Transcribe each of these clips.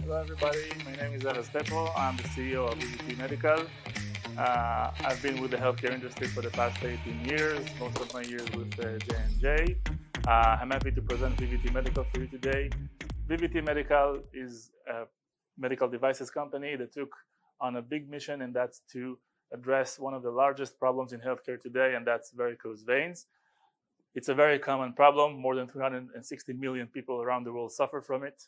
Hello everybody, my name is Erez and Dror. I'm the CEO of VVT Medical. I've been with the healthcare industry for the past 18 years, most of my years with J&J. I'm happy to present VVT Medical for you today. VVT Medical is a medical devices company that took on a big mission, and that's to address one of the largest problems in healthcare today, and that's varicose veins. It's a very common problem. More than 360 million people around the world suffer from it.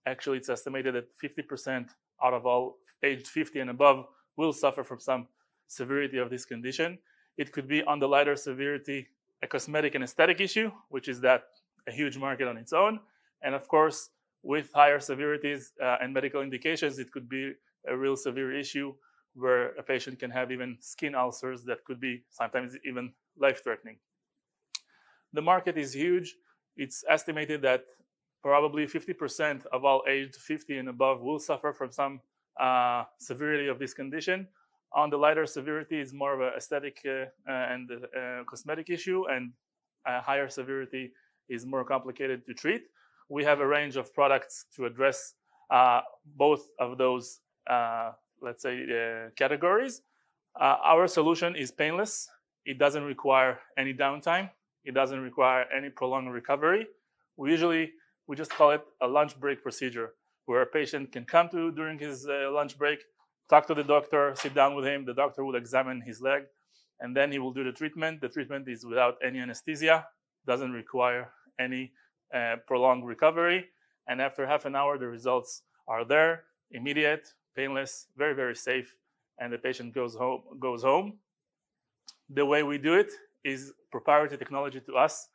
Actually, it's estimated that 50% out of all aged 50 and above will suffer from some severity of this condition. It could be on the lighter severity, a cosmetic and aesthetic issue, which is that a huge market on its own. And of course, with higher severities and medical indications, it could be a real severe issue where a patient can have even skin ulcers that could be sometimes even life-threatening. The market is huge. It's estimated that probably 50% of all aged 50 and above will suffer from some severity of this condition. On the lighter severity is more of an aesthetic and cosmetic issue, and higher severity is more complicated to treat. We have a range of products to address both of those, categories. Our solution is painless. It doesn't require any downtime. It doesn't require any prolonged recovery. We just call it a lunch break procedure, where a patient can come to during his lunch break, talk to the doctor, sit down with him. The doctor will examine his leg, and then he will do the treatment. The treatment is without any anesthesia, doesn't require any prolonged recovery. And after half an hour, the results are there, immediate, painless, very, very safe, and the patient goes home. The way we do it is proprietary technology to us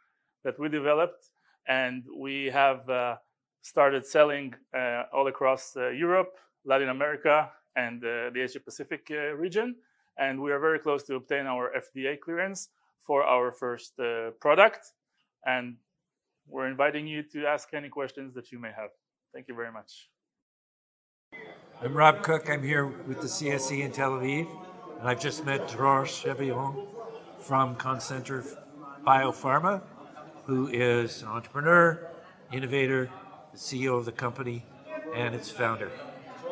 that we developed, and we have started selling all across Europe, Latin America, and the Asia-Pacific region. And we are very close to obtain our FDA clearance for our first product. And we're inviting you to ask any questions that you may have. Thank you very much. I'm Rob Cook. I'm here with the CSE in Tel Aviv. And I've just met Dror Chevion from Concenter BioPharma, who is an entrepreneur, innovator, the CEO of the company, and its founder.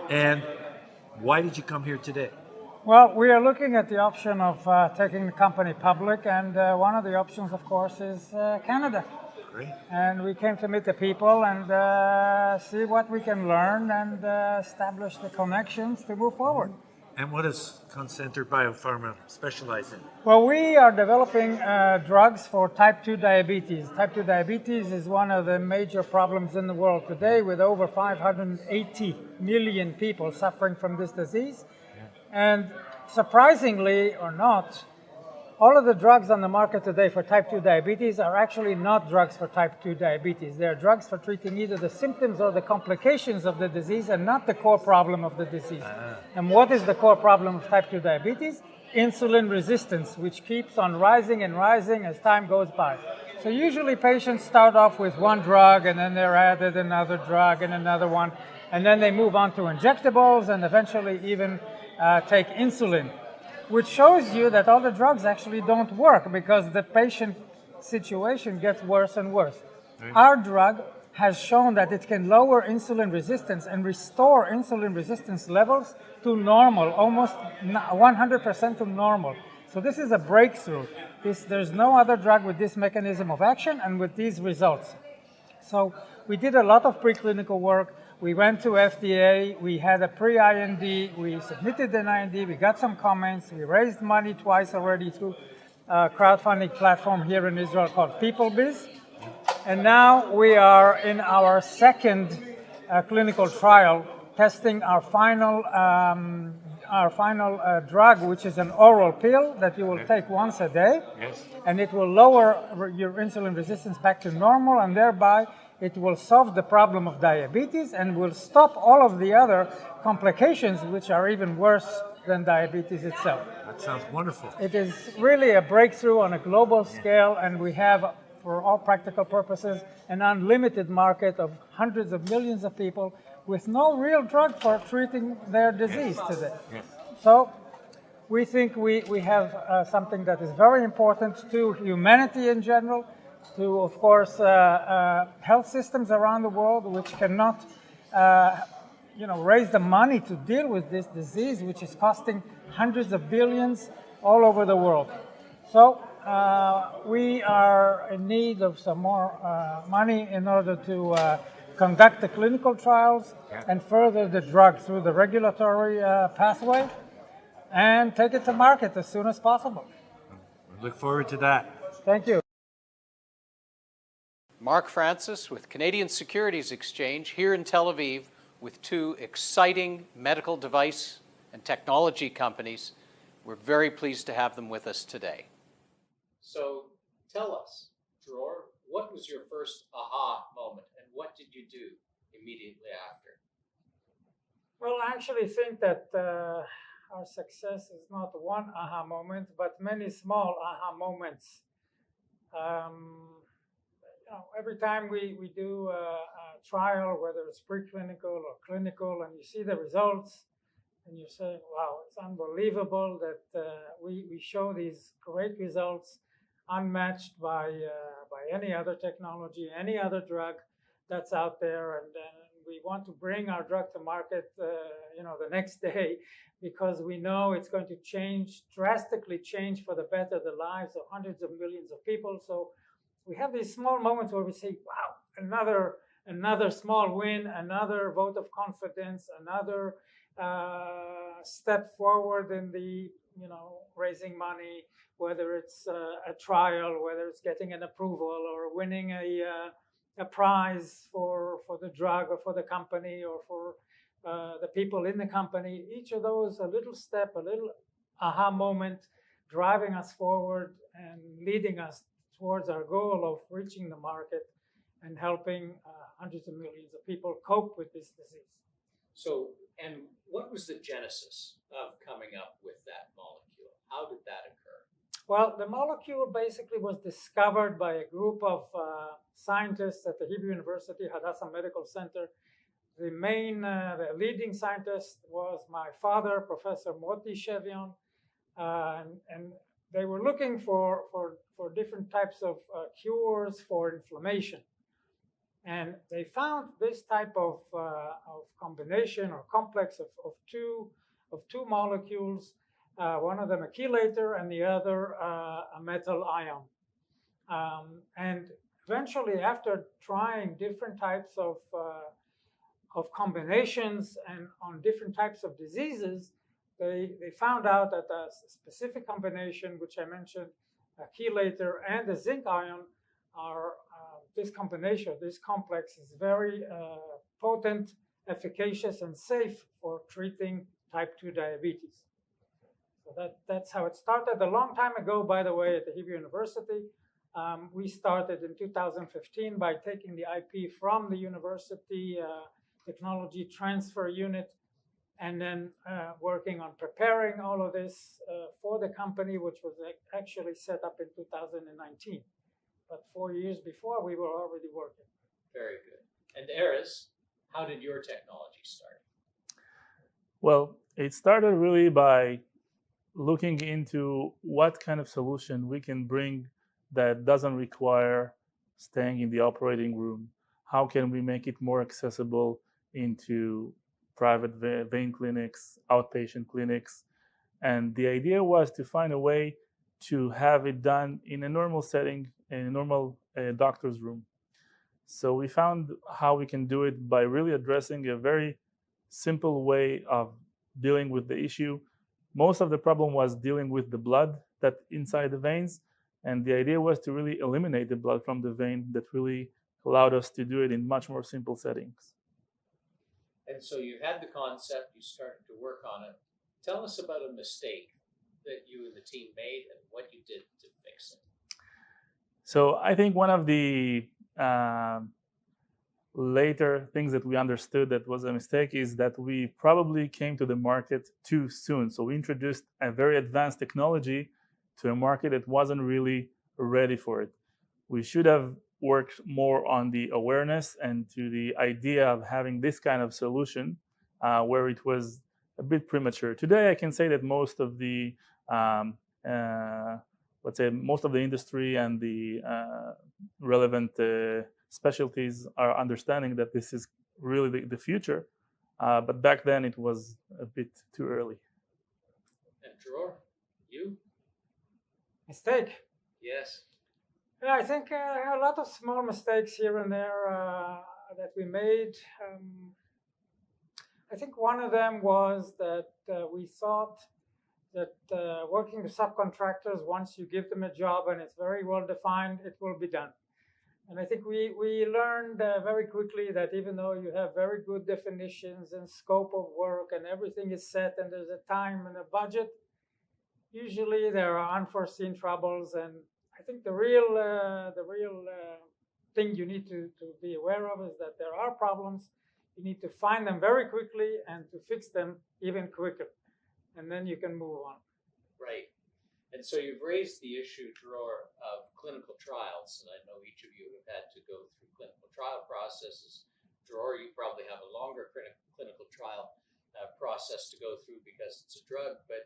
And why did you come here today? Well, we are looking at the option of taking the company public, and one of the options, of course, is Canada. Great. And we came to meet the people and see what we can learn and establish the connections to move forward. And what does Concenter BioPharma specialize in? Well, we are developing drugs for type 2 diabetes. Type 2 diabetes is one of the major problems in the world today, with over 580 million people suffering from this disease. Yeah. And surprisingly or not, all of the drugs on the market today for type 2 diabetes are actually not drugs for type 2 diabetes. They are drugs for treating either the symptoms or the complications of the disease and not the core problem of the disease. And what is the core problem of type 2 diabetes? Insulin resistance, which keeps on rising and rising as time goes by. So usually patients start off with one drug, and then they're added another drug and another one, and then they move on to injectables and eventually even take insulin, which shows you that all the drugs actually don't work because the patient situation gets worse and worse. Right. Our drug has shown that it can lower insulin resistance and restore insulin resistance levels to normal, almost 100% to normal. So this is a breakthrough. There's no other drug with this mechanism of action and with these results. So we did a lot of preclinical work. We went to FDA, we had a pre-IND, we submitted an IND, we got some comments, we raised money twice already through a crowdfunding platform here in Israel called PeopleBiz. And now we are in our second clinical trial, testing our final drug, which is an oral pill that you will take once a day. Yes. And it will lower your insulin resistance back to normal, and thereby it will solve the problem of diabetes and will stop all of the other complications, which are even worse than diabetes itself. That sounds wonderful. It is really a breakthrough on a global scale, and we have, for all practical purposes, an unlimited market of hundreds of millions of people with no real drug for treating their disease today. Yes. So we think we have something that is very important to humanity in general, to, of course, health systems around the world, which cannot raise the money to deal with this disease, which is costing hundreds of billions all over the world. So we are in need of some more money in order to conduct the clinical trials and further the drug through the regulatory pathway and take it to market as soon as possible. Look forward to that. Thank you. Mark Francis with Canadian Securities Exchange here in Tel Aviv with two exciting medical device and technology companies. We're very pleased to have them with us today. So tell us, Dror, what was your first aha moment and what did you do immediately after? Well, I actually think that our success is not one aha moment, but many small aha moments. Every time we do a trial, whether it's preclinical or clinical, and you see the results, and you're saying, wow, it's unbelievable that we show these great results unmatched by any other technology, any other drug that's out there. And we want to bring our drug to market, the next day, because we know it's going to drastically change for the better the lives of hundreds of millions of people. So we have these small moments where we say, wow, another small win, another vote of confidence, another step forward in the, raising money, whether it's a trial, whether it's getting an approval or winning a prize for the drug or for the company or for the people in the company. Each of those, a little step, a little aha moment, driving us forward and leading us towards our goal of reaching the market and helping hundreds of millions of people cope with this disease. So, and what was the genesis of coming up with that molecule? How did that occur? Well, the molecule basically was discovered by a group of scientists at the Hebrew University, Hadassah Medical Center. The leading scientist was my father, Professor Dror Chevion, and they were looking for different types of cures for inflammation. And they found this type of combination or complex of two molecules, one of them a chelator and the other a metal ion. And eventually, after trying different types of combinations and on different types of diseases, they found out that a specific combination, which I mentioned, a chelator and a zinc ion, are this combination, this complex is very potent, efficacious, and safe for treating type 2 diabetes. So that's how it started. A long time ago, by the way, at the Hebrew University. We started in 2015 by taking the IP from the university technology transfer unit and then working on preparing all of this for the company, which was actually set up in 2019. But 4 years before, we were already working. Very good. And Erez, how did your technology start? Well, it started really by looking into what kind of solution we can bring that doesn't require staying in the operating room. How can we make it more accessible into private vein clinics, outpatient clinics? And the idea was to find a way to have it done in a normal setting, in a normal doctor's room. So we found how we can do it by really addressing a very simple way of dealing with the issue. Most of the problem was dealing with the blood that inside the veins, and the idea was to really eliminate the blood from the vein. That really allowed us to do it in much more simple settings. And so you had the concept, you started to work on it. Tell us about a mistake that you and the team made and what you did to fix it. So I think one of the later things that we understood that was a mistake is that we probably came to the market too soon. So we introduced a very advanced technology to a market that wasn't really ready for it. We should have worked more on the awareness and to the idea of having this kind of solution where it was a bit premature. Today, I can say that most of the most of the industry and the relevant specialties are understanding that this is really the future. But back then it was a bit too early. And Dror, you? Mistake. Yes. Yeah, I think a lot of small mistakes here and there that we made. I think one of them was that we thought that working with subcontractors, once you give them a job and it's very well defined, it will be done. And I think we learned very quickly that even though you have very good definitions and scope of work and everything is set and there's a time and a budget, usually there are unforeseen troubles. And I think the real thing you need to be aware of is that there are problems. You need to find them very quickly and to fix them even quicker. And then you can move on. Right. And so you've raised the issue, Dror, of clinical trials. And I know each of you have had to go through clinical trial processes. Dror, you probably have a longer clinical trial process to go through because it's a drug. But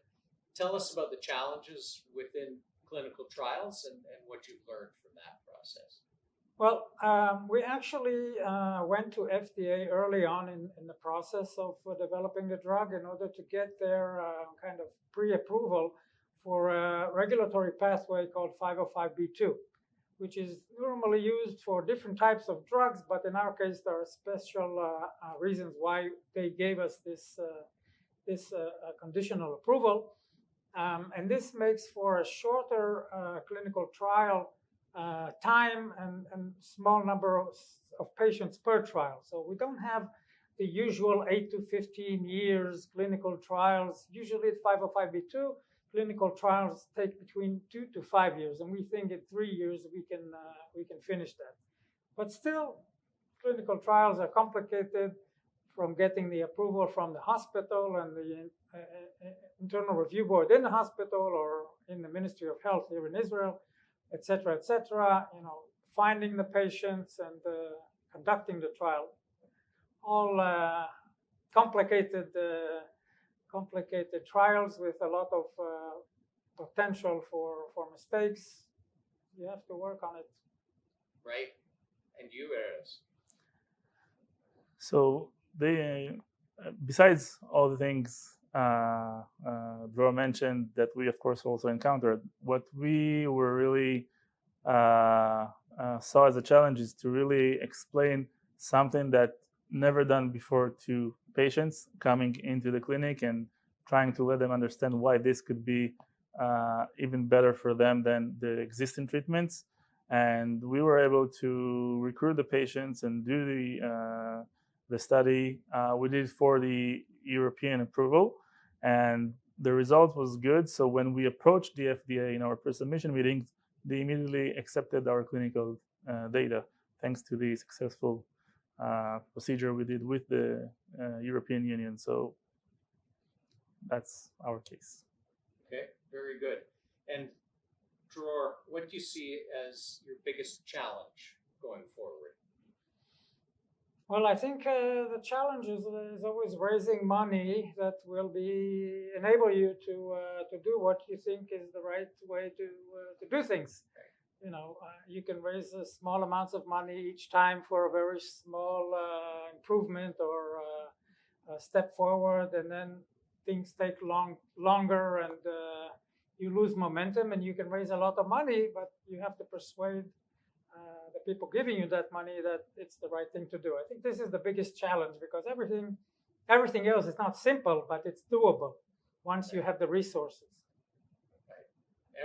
tell us about the challenges within clinical trials and what you've learned from that process. Well, we actually went to FDA early on in the process of developing the drug in order to get their kind of pre-approval for a regulatory pathway called 505(b)(2), which is normally used for different types of drugs, but in our case, there are special reasons why they gave us this conditional approval. And this makes for a shorter clinical trial time and small number of patients per trial. So we don't have the usual 8 to 15 years clinical trials. Usually at 505(b)(2), clinical trials take between 2 to 5 years, and we think in 3 years we can finish that. But still, clinical trials are complicated, from getting the approval from the hospital and the internal review board in the hospital or in the Ministry of Health here in Israel, et cetera, finding the patients and conducting the trial. All complicated trials with a lot of potential for mistakes. You have to work on it. Right. And you, Erez? So besides all the things Dror mentioned that we of course also encountered, what we were really saw as a challenge is to really explain something that never done before to patients coming into the clinic and trying to let them understand why this could be even better for them than the existing treatments. And we were able to recruit the patients and do the study. We did for the European approval, and the result was good. So when we approached the FDA in our pre-submission meetings, they immediately accepted our clinical data, thanks to the successful procedure we did with the European Union. So that's our case. Okay, very good. And Dror, what do you see as your biggest challenge going forward? Well, I think the challenge is always raising money that will enable you to do what you think is the right way to do things. You can raise small amounts of money each time for a very small improvement or a step forward, and then things take longer and you lose momentum, and you can raise a lot of money, but you have to persuade the people giving you that money that it's the right thing to do. I think this is the biggest challenge, because everything else is not simple, but it's doable once you have the resources. Okay.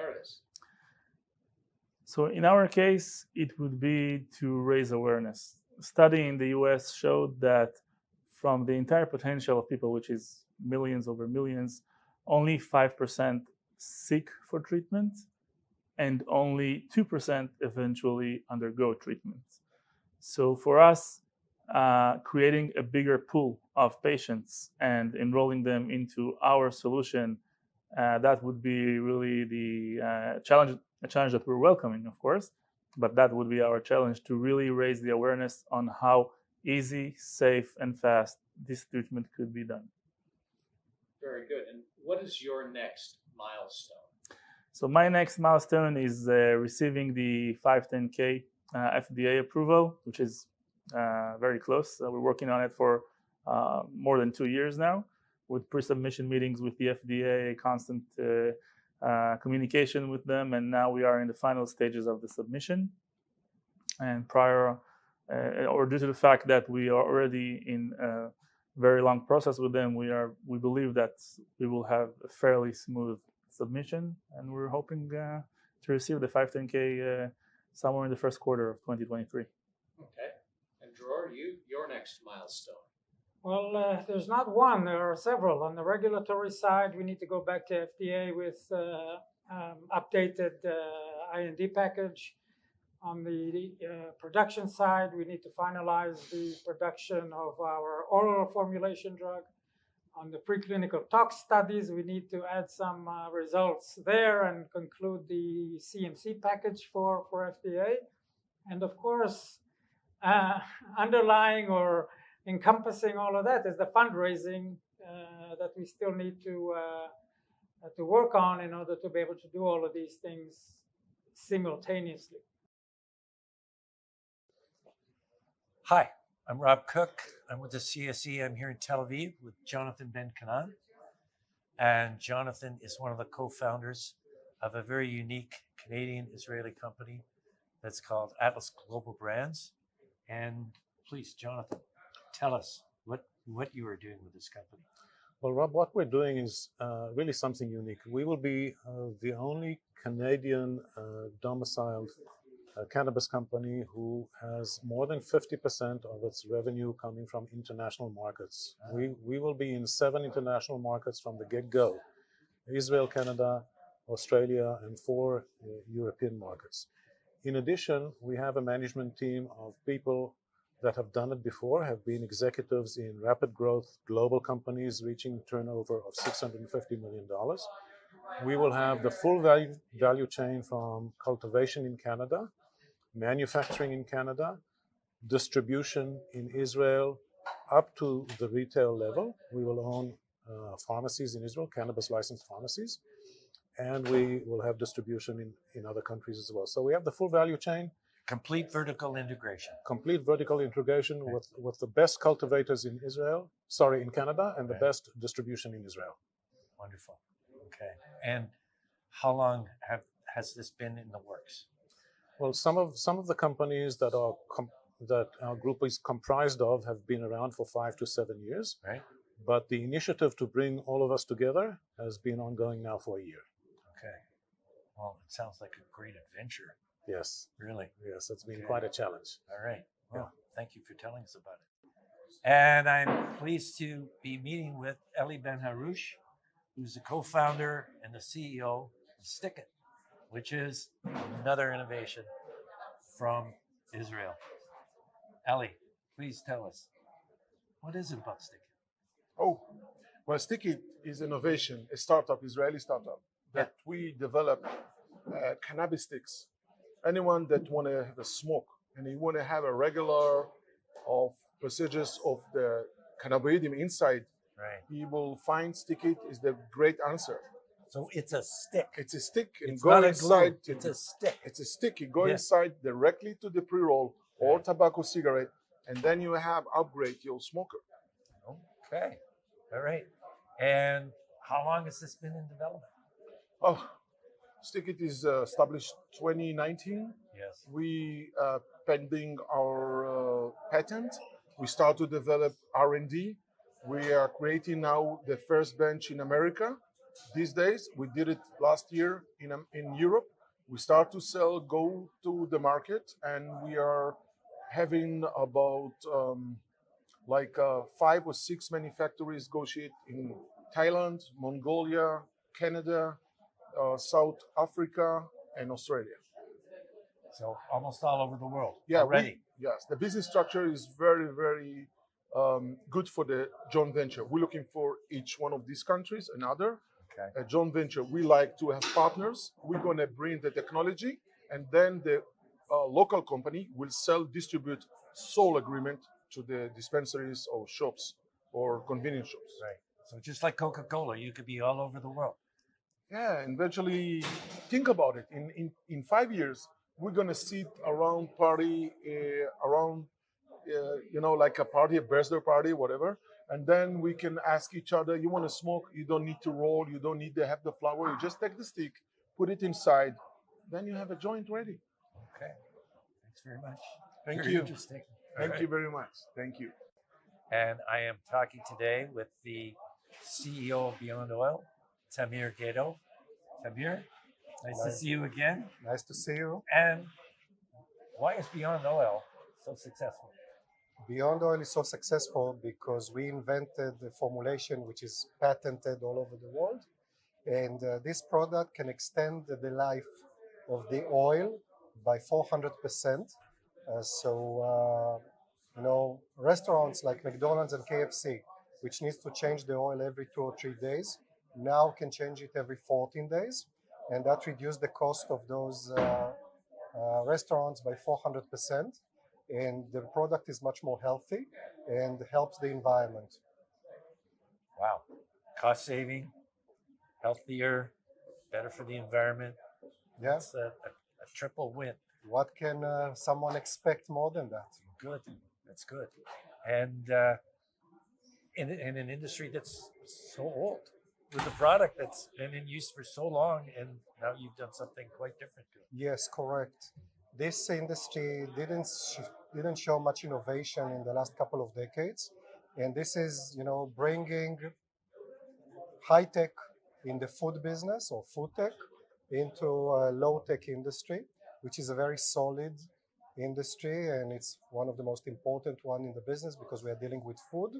Erez? So in our case, it would be to raise awareness. A study in the US showed that from the entire potential of people, which is millions over millions, only 5% seek for treatment, and only 2% eventually undergo treatment. So for us, creating a bigger pool of patients and enrolling them into our solution, that would be really the challenge, a challenge that we're welcoming, of course, but that would be our challenge, to really raise the awareness on how easy, safe, and fast this treatment could be done. Very good. And what is your next milestone? So my next milestone is receiving the 510(k) FDA approval, which is very close. We're working on it for more than 2 years now, with pre-submission meetings with the FDA, constant communication with them, and now we are in the final stages of the submission. And due to the fact that we are already in a very long process with them, we believe that we will have a fairly smooth submission, and we're hoping to receive the 510K somewhere in the first quarter of 2023. Okay. And Dror, your next milestone. Well, there's not one, there are several. On the regulatory side, we need to go back to FDA with updated IND package. On the production side, we need to finalize the production of our oral formulation drug. On the preclinical tox studies, we need to add some results there and conclude the CMC package for FDA. And of course, underlying or encompassing all of that is the fundraising that we still need to work on in order to be able to do all of these things simultaneously. Hi, I'm Rob Cook. I'm with the CSE. I'm here in Tel Aviv with Jonathan Ben-Kanan. And Jonathan is one of the co-founders of a very unique Canadian-Israeli company that's called Atlas Global Brands. And please, Jonathan, tell us what you are doing with this company. Well, Rob, what we're doing is really something unique. We will be the only Canadian domiciled cannabis company who has more than 50% of its revenue coming from international markets. We will be in 7 international markets from the get-go: Israel, Canada, Australia, and 4 European markets. In addition, we have a management team of people that have done it before, have been executives in rapid growth global companies reaching turnover of $650 million. We will have the full value chain from cultivation in Canada, manufacturing in Canada, distribution in Israel, up to the retail level. We will own pharmacies in Israel, cannabis licensed pharmacies, and we will have distribution in other countries as well. So we have the full value chain. Complete vertical integration. Complete vertical integration with the best cultivators in Canada, and the best distribution in Israel. Wonderful. Okay. And how long has this been in the works? Well, some of the companies that our group is comprised of have been around for 5 to 7 years. Right. But the initiative to bring all of us together has been ongoing now for a year. Okay. Well, it sounds like a great adventure. Yes. Really? Yes, it's been quite a challenge. All right. Well, thank you for telling us about it. And I'm pleased to be meeting with Eli Ben-Harush, who's the co-founder and the CEO of Stickit, which is another innovation from Israel. Eli, please tell us, what is it about Stickit? Oh, well, Stickit is innovation, a startup, Israeli startup, that we develop cannabis sticks. Anyone that want to have a smoke and you want to have a regular of procedures of the cannabinoid inside, Right. you will find Stickit is the great answer. So it's a stick. It's a stick. It's not a glue. It's a stick. It's a stick. You go inside directly to the pre-roll or tobacco cigarette, and then you have upgrade your smoker. Okay. All right. And how long has this been in development? Oh, Stickit is established 2019. Yes. We pending our patent. We start to develop R&D. We are creating now the first bench in America. These days, we did it last year in Europe. We start to sell, go to the market, and we are having about 5 or 6 manufacturers negotiate in Thailand, Mongolia, Canada, South Africa, and Australia. So almost all over the world Yeah, already. Yes, the business structure is very, very good for the joint venture. We're looking for each one of these countries another. Okay. A joint venture, we like to have partners. We're going to bring the technology, and then the local company will distribute sole agreement to the dispensaries or shops or convenience shops. Right. So just like Coca-Cola, you could be all over the world. Yeah, and eventually, think about it. In 5 years, we're going to sit around party around like a party, a birthday party, whatever. And then we can ask each other, you want to smoke? You don't need to roll. You don't need to have the flower. You just take the stick, put it inside. Then you have a joint ready. Okay. Thanks very much. Thank Very you. interesting. Thank All you right. very much. Thank you. And I am talking today with the CEO of Beyond Oil, Tamir Gedo. Tamir, nice to see you again. Nice to see you. And why is Beyond Oil so successful? Beyond Oil is so successful because we invented the formulation which is patented all over the world. And this product can extend the life of the oil by 400%. Restaurants like McDonald's and KFC, which needs to change the oil every 2 or 3 days, now can change it every 14 days. And that reduced the cost of those restaurants by 400%. And the product is much more healthy and helps the environment. Wow. Cost saving, healthier, better for the environment. Yeah. That's a triple win. What can someone expect more than that? Good. That's good. And in an industry that's so old, with a product that's been in use for so long, and now you've done something quite different to it. Yes, correct. This industry didn't show much innovation in the last couple of decades, and this is, bringing high tech in the food business or food tech into a low tech industry, which is a very solid industry, and it's one of the most important one in the business because we are dealing with food,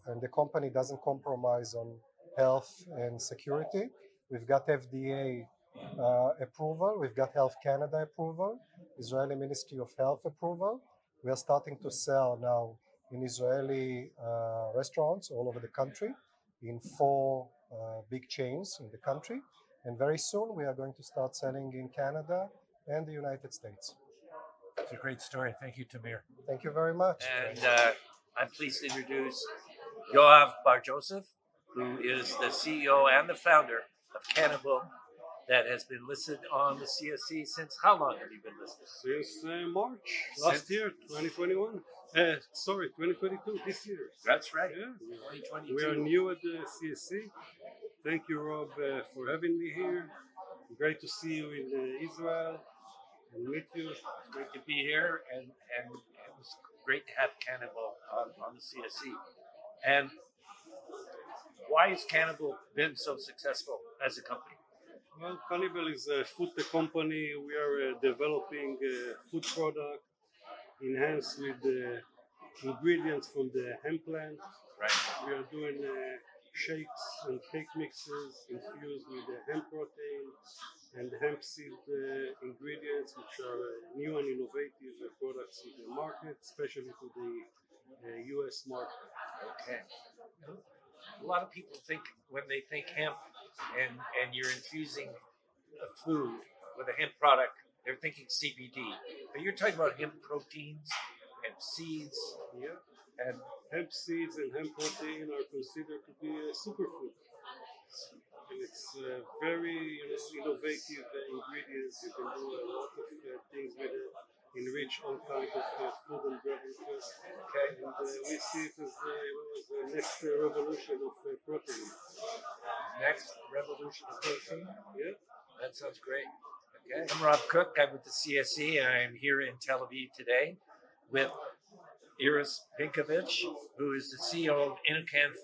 and the company doesn't compromise on health and security. We've got FDA approval, we've got Health Canada approval, Israeli Ministry of Health approval. We are starting to sell now in Israeli restaurants all over the country in 4 big chains in the country. And very soon we are going to start selling in Canada and the United States. It's a great story. Thank you, Tamir. Thank you very much. And I'm pleased to introduce Yoav Bar Joseph, who is the CEO and the founder of Cannabis, that has been listed on the CSE since how long have you been listed? Since March last year, 2021. 2022, this year. That's right. Yeah. 2022. We are new at the CSE. Thank you, Rob, for having me here. Great to see you in Israel and meet you. It's great to be here, and it was great to have Cannibal on the CSE. And why has Cannibal been so successful as a company? Well, Cannibal is a food tech company. We are developing food product enhanced with ingredients from the hemp plant. Right. We are doing shakes and cake mixes infused with the hemp protein and hemp seed ingredients, which are new and innovative products in the market, especially to the US market. Okay. A lot of people think, when they think hemp and you're infusing a food with a hemp product, they're thinking CBD. But you're talking about hemp proteins and seeds. Yeah. And hemp seeds and hemp protein are considered to be a superfood. And it's very innovative ingredients. You can do a lot of things with it, enrich all kinds of food and beverages. okay. And we see it as the next revolution of protein. Next revolution of protein. Yeah. That sounds great. Okay. I'm Rob Cook. I'm with the CSE. I'm here in Tel Aviv today with Erez who is the CEO of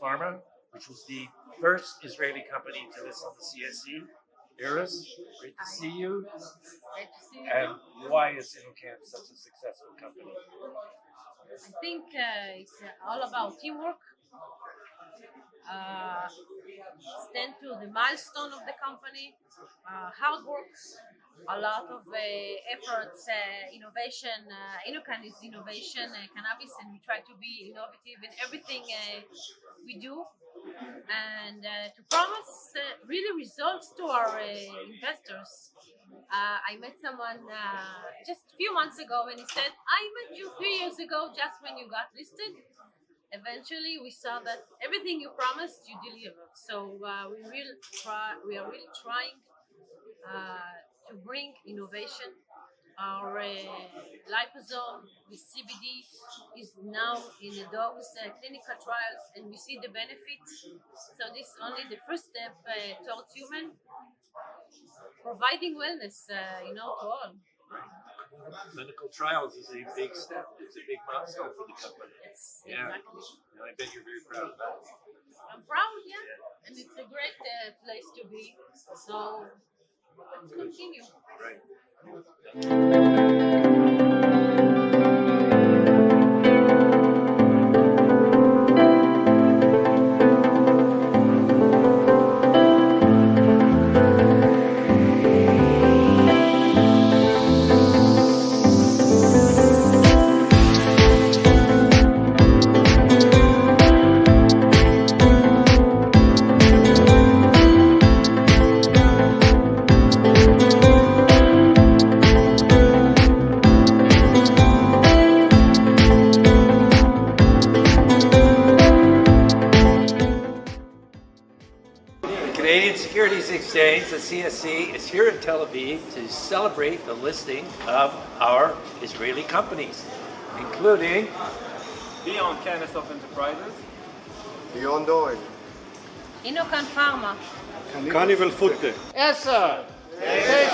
Pharma, which was the first Israeli company to list on the CSE. Erez, great to see you. Great to see you. And why is Innocan such a successful company? I think it's all about teamwork. Stand to the milestone of the company, hard work, a lot of efforts, innovation. Innocan is innovation, cannabis, and we try to be innovative in everything we do, and to promise really results to our investors. I met someone just a few months ago, and he said, "I met you 3 years ago, just when you got listed." Eventually, we saw that everything you promised, you delivered. So we are really trying to bring innovation Our liposome with CBD is now in the dogs' clinical trials, and we see the benefits. So this is only the first step towards human, providing wellness, to all. Clinical trials is a big step. It's a big milestone for the company. Yes, Yeah. exactly. And I bet you're very proud of that. I'm proud, yeah, and it's a great place to be. So let's continue. Right. Canadian Securities Exchange, the CSE, is here in Tel Aviv to celebrate the listing of our Israeli companies, including Beyond Cannabis of Enterprises, Beyond Oil, Innocan Pharma. Carnival Food Tech. 10, 9, 8,